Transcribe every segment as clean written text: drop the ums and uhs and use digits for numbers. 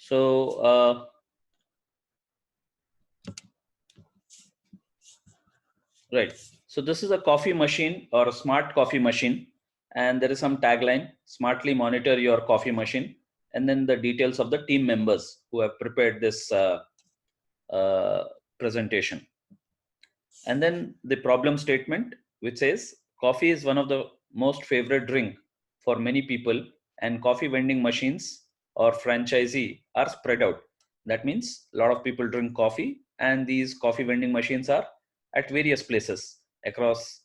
So right, so this is a coffee machine or a smart coffee machine, and there is some tagline: smartly monitor your coffee machine, and then the details of the team members who have prepared this uh, presentation. And then the problem statement, which says coffee is one of the most favorite drink for many people, and coffee vending machines or franchisee are spread out. That means a lot of people drink coffee, and these coffee vending machines are at various places across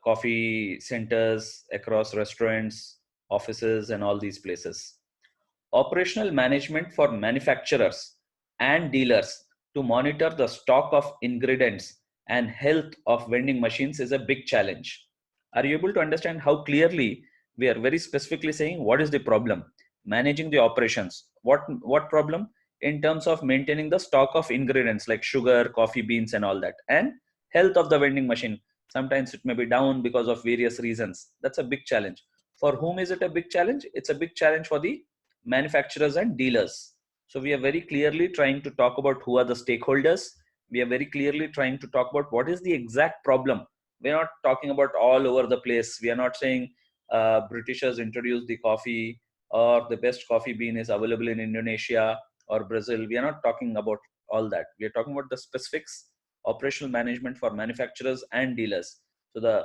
coffee centers, across restaurants, offices, and all these places. Operational management for manufacturers and dealers to monitor the stock of ingredients and health of vending machines is a big challenge. Are you able to understand how clearly we are very specifically saying what is the problem? Managing the operations. What problem? In terms of maintaining the stock of ingredients like sugar, coffee beans, and all that. And health of the vending machine. Sometimes it may be down because of various reasons. That's a big challenge. For whom is it a big challenge? It's a big challenge for the manufacturers and dealers. So we are very clearly trying to talk about who are the stakeholders. We are very clearly trying to talk about what is the exact problem. We're not talking about all over the place. We are not saying Britishers introduced the coffee, or the best coffee bean is available in Indonesia or Brazil. We are not talking about all that. We are talking about the specifics, operational management for manufacturers and dealers. So the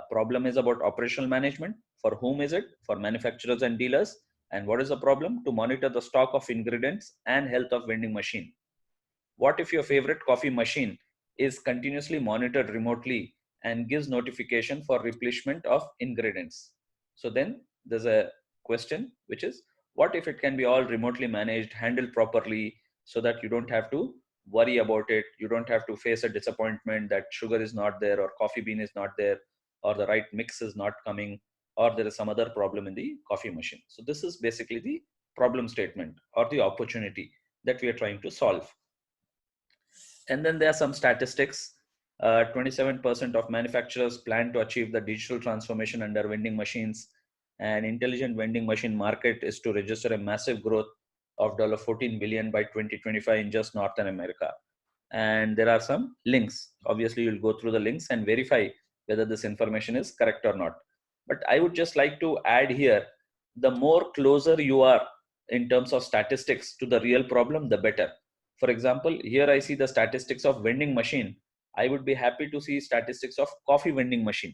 problem is about operational management. For whom is it? For manufacturers and dealers. And what is the problem? To monitor the stock of ingredients and health of vending machine. What if your favorite coffee machine is continuously monitored remotely and gives notification for replenishment of ingredients? So then there's a question, which is, what if it can be all remotely managed, handled properly, so that you don't have to worry about it? You don't have to face a disappointment that sugar is not there, or coffee bean is not there, or the right mix is not coming, or there is some other problem in the coffee machine. So this is basically the problem statement or the opportunity that we are trying to solve. And then there are some statistics. 27% of manufacturers plan to achieve the digital transformation under vending machines. And intelligent vending machine market is to register a massive growth of $14 billion by 2025 in just Northern America. And there are some links. Obviously, you'll go through the links and verify whether this information is correct or not. But I would just like to add here, the more closer you are in terms of statistics to the real problem, the better. For example, here I see the statistics of vending machine. I would be happy to see statistics of coffee vending machine.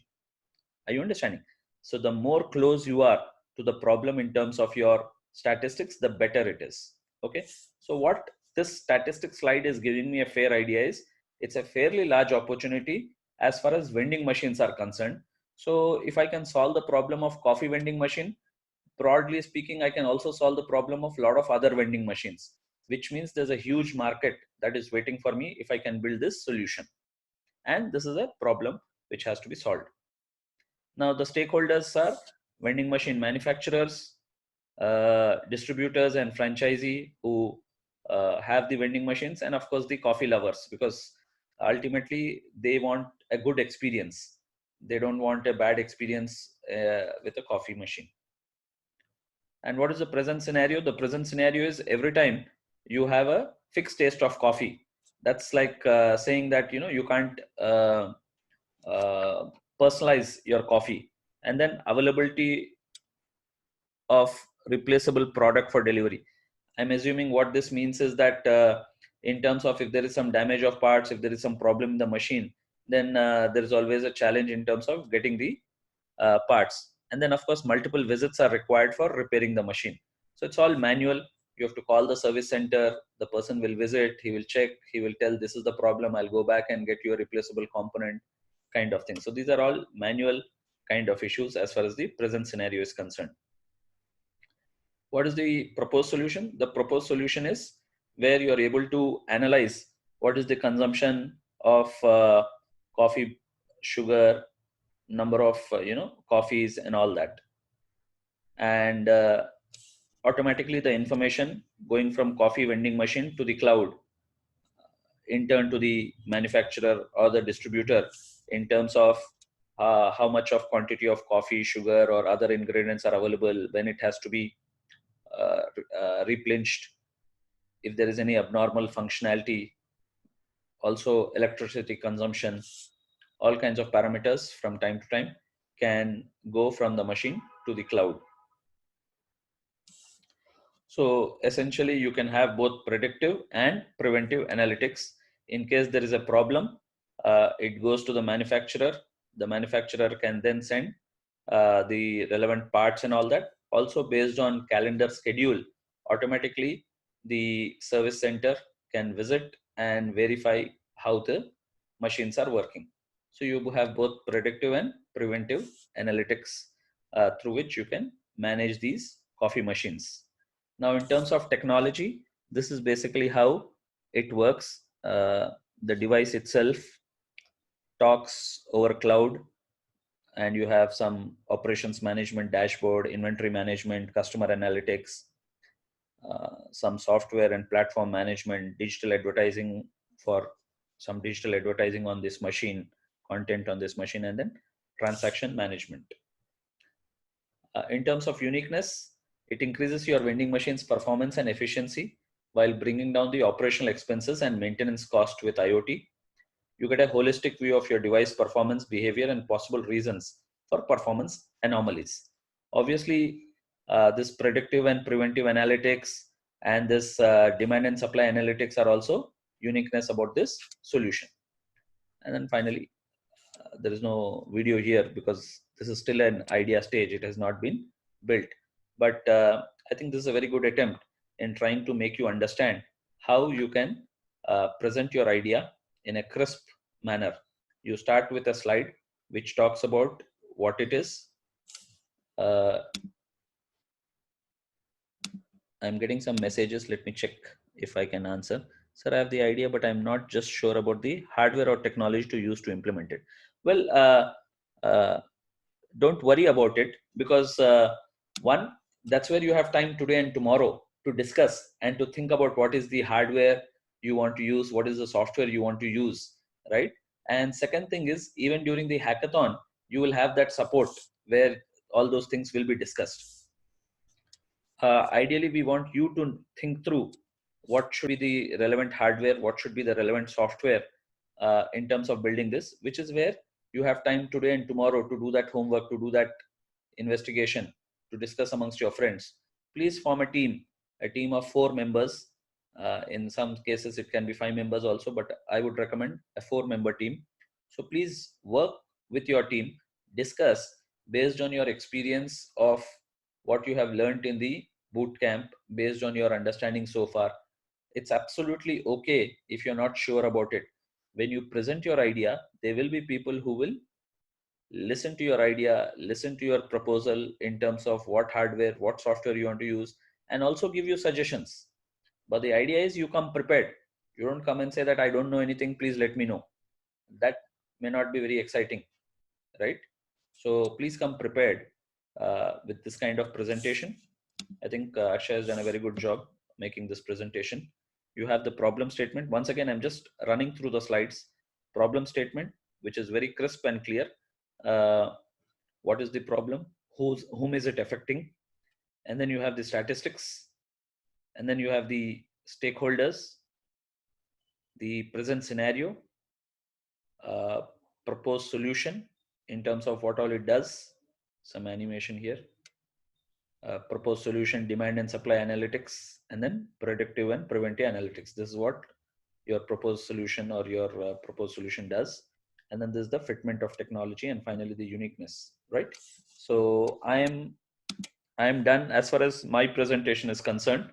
Are you understanding? So the more close you are to the problem in terms of your statistics, the better it is. Okay. So what this statistic slide is giving me a fair idea is, it's a fairly large opportunity as far as vending machines are concerned. So if I can solve the problem of coffee vending machine, broadly speaking, I can also solve the problem of a lot of other vending machines, which means there's a huge market that is waiting for me if I can build this solution. And this is a problem which has to be solved. Now, the stakeholders are vending machine manufacturers, distributors and franchisee who have the vending machines, and of course the coffee lovers, because ultimately they want a good experience. They don't want a bad experience with a coffee machine. And what is the present scenario? The present scenario is, every time you have a fixed taste of coffee. That's like saying that you can't uh, personalize your coffee. And then availability of replaceable product for delivery. I'm assuming what this means is that in terms of, if there is some damage of parts, if there is some problem in the machine, then there is always a challenge in terms of getting the parts. And then of course multiple visits are required for repairing the machine. So it's all manual. You have to call the service center, the person will visit, he will check, he will tell this is the problem, I'll go back and get you a replaceable component, kind of thing. So these are all manual kind of issues as far as the present scenario is concerned. What is the proposed solution? The proposed solution is where you are able to analyze what is the consumption of coffee, sugar, number of coffees and all that, and automatically the information going from coffee vending machine to the cloud, in turn to the manufacturer or the distributor, in terms of how much of quantity of coffee, sugar or other ingredients are available, when it has to be replenished. If there is any abnormal functionality, also electricity consumption, all kinds of parameters from time to time can go from the machine to the cloud. So essentially, you can have both predictive and preventive analytics. In case there is a problem, it goes to the manufacturer. The manufacturer can then send the relevant parts and all that. Also, based on calendar schedule, automatically the service center can visit and verify how the machines are working. So you have both predictive and preventive analytics through which you can manage these coffee machines. Now, in terms of technology, this is basically how it works. The device itself talks over cloud, and you have some operations management dashboard, inventory management, customer analytics, some software and platform management, digital advertising for some digital advertising on this machine, content on this machine, and then transaction management. In terms of uniqueness, it increases your vending machine's performance and efficiency while bringing down the operational expenses and maintenance cost with IoT. You get a holistic view of your device performance, behavior, and possible reasons for performance anomalies. Obviously, this predictive and preventive analytics and this demand and supply analytics are also uniqueness about this solution. And then finally, there is no video here because this is still an idea stage. It has not been built. But I think this is a very good attempt in trying to make you understand how you can present your idea in a crisp manner. You start with a slide which talks about what it is. I'm getting some messages. Let me check if I can answer. Sir, I have the idea, but I'm not just sure about the hardware or technology to use to implement it. Well, don't worry about it, because one, that's where you have time today and tomorrow to discuss and to think about what is the hardware you want to use, what is the software you want to use, right? And second thing is, even during the hackathon, you will have that support where all those things will be discussed. Ideally, we want you to think through what should be the relevant hardware, what should be the relevant software in terms of building this, which is where you have time today and tomorrow to do that homework, to do that investigation, to discuss amongst your friends. Please form a team of 4 members. In some cases, it can be 5 members also, but I would recommend a 4-member team. So please work with your team, discuss based on your experience of what you have learned in the boot camp, based on your understanding so far. It's absolutely okay if you're not sure about it. When you present your idea, there will be people who will listen to your idea, listen to your proposal in terms of what hardware, what software you want to use, and also give you suggestions. But the idea is you come prepared. You don't come and say that I don't know anything, please let me know. That may not be very exciting, right? So please come prepared with this kind of presentation. I think Akshay has done a very good job making this presentation. You have the problem statement. Once again, I'm just running through the slides. Problem statement, which is very crisp and clear. What is the problem? Whom is it affecting? And then you have the statistics. And then you have the stakeholders, the present scenario, proposed solution in terms of what all it does. Some animation here. Proposed solution, demand and supply analytics, and then predictive and preventive analytics. This is what your proposed solution or your proposed solution does. And then there's the fitment of technology, and finally the uniqueness, right? So I am done as far as my presentation is concerned.